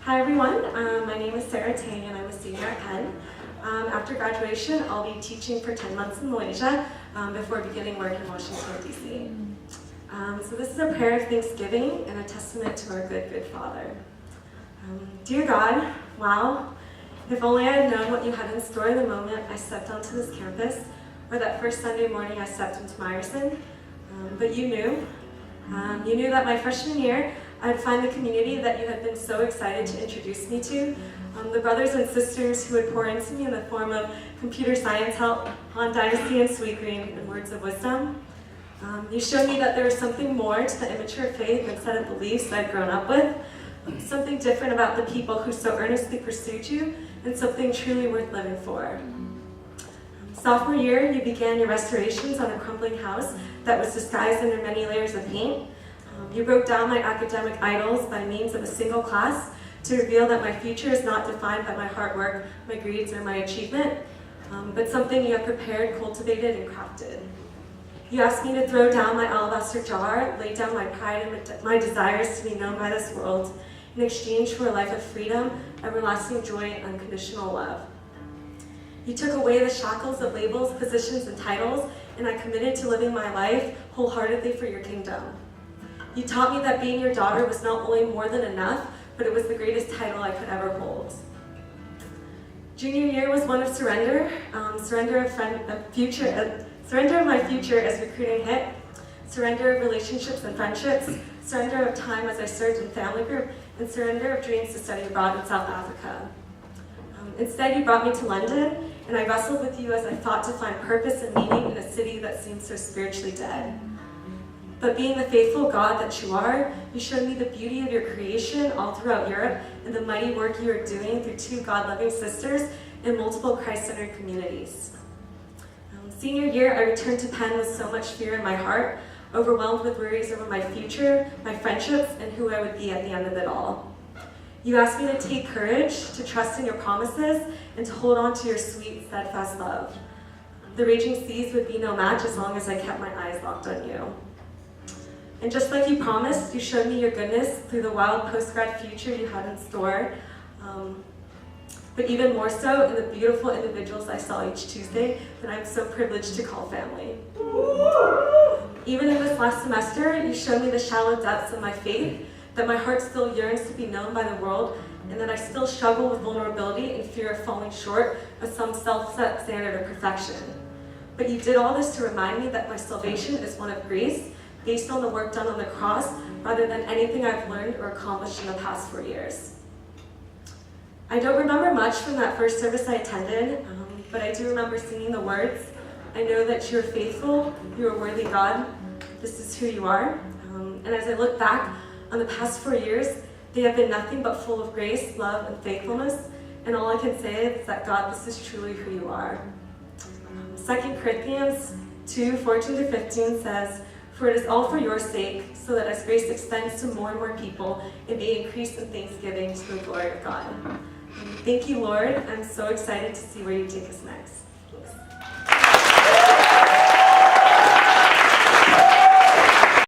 Hi everyone, my name is Sarah Tang and I'm a senior at Penn. After graduation, I'll be teaching for 10 months in Malaysia before beginning work in Washington, D.C. So this is a prayer of thanksgiving and a testament to our good Father. Dear God, wow, if only I had known what you had in store the moment I stepped onto this campus, or that first Sunday morning I stepped into Meyerson. But you knew. You knew that my freshman year, I'd find the community that you had been so excited to introduce me to, the brothers and sisters who would pour into me in the form of computer science help, Han Dynasty and Sweetgreen, and words of wisdom. You showed me that there was something more to the immature faith and set of beliefs I'd grown up with, something different about the people who so earnestly pursued you, and something truly worth living for. Sophomore year, you began your restorations on a crumbling house that was disguised under many layers of paint. You broke down my academic idols by means of a single class to reveal that my future is not defined by my hard work, my grades, or my achievement, but something you have prepared, cultivated, and crafted. You asked me to throw down my alabaster jar, lay down my pride and my desires to be known by this world in exchange for a life of freedom, everlasting joy, and unconditional love. You took away the shackles of labels, positions, and titles, and I committed to living my life wholeheartedly for your kingdom. You taught me that being your daughter was not only more than enough, but it was the greatest title I could ever hold. Junior year was one of surrender, surrender of my future as recruiting hit, surrender of relationships and friendships, surrender of time as I served in family group, and surrender of dreams to study abroad in South Africa. Instead, you brought me to London, and I wrestled with you as I fought to find purpose and meaning in a city that seemed so spiritually dead. But being the faithful God that you are, you showed me the beauty of your creation all throughout Europe and the mighty work you are doing through two God-loving sisters in multiple Christ-centered communities. Senior year, I returned to Penn with so much fear in my heart, overwhelmed with worries over my future, my friendships, and who I would be at the end of it all. You asked me to take courage, to trust in your promises, and to hold on to your sweet, steadfast love. The raging seas would be no match as long as I kept my eyes locked on you. And just like you promised, you showed me your goodness through the wild post-grad future you had in store, but even more so in the beautiful individuals I saw each Tuesday that I'm so privileged to call family. Even in this last semester, you showed me the shallow depths of my faith, that my heart still yearns to be known by the world, and that I still struggle with vulnerability and fear of falling short of some self-set standard of perfection. But you did all this to remind me that my salvation is one of grace, based on the work done on the cross, rather than anything I've learned or accomplished in the past 4 years. I don't remember much from that first service I attended, but I do remember singing the words, "I know that you're faithful, you're a worthy God, this is who you are." And as I look back on the past 4 years, they have been nothing but full of grace, love, and faithfulness, and all I can say is that, God, this is truly who you are. 2 Corinthians 2:14-15 says, "For it is all for your sake, so that as grace extends to more and more people, it may increase in thanksgiving to the glory of God." Thank you, Lord. I'm so excited to see where you take us next. Thanks.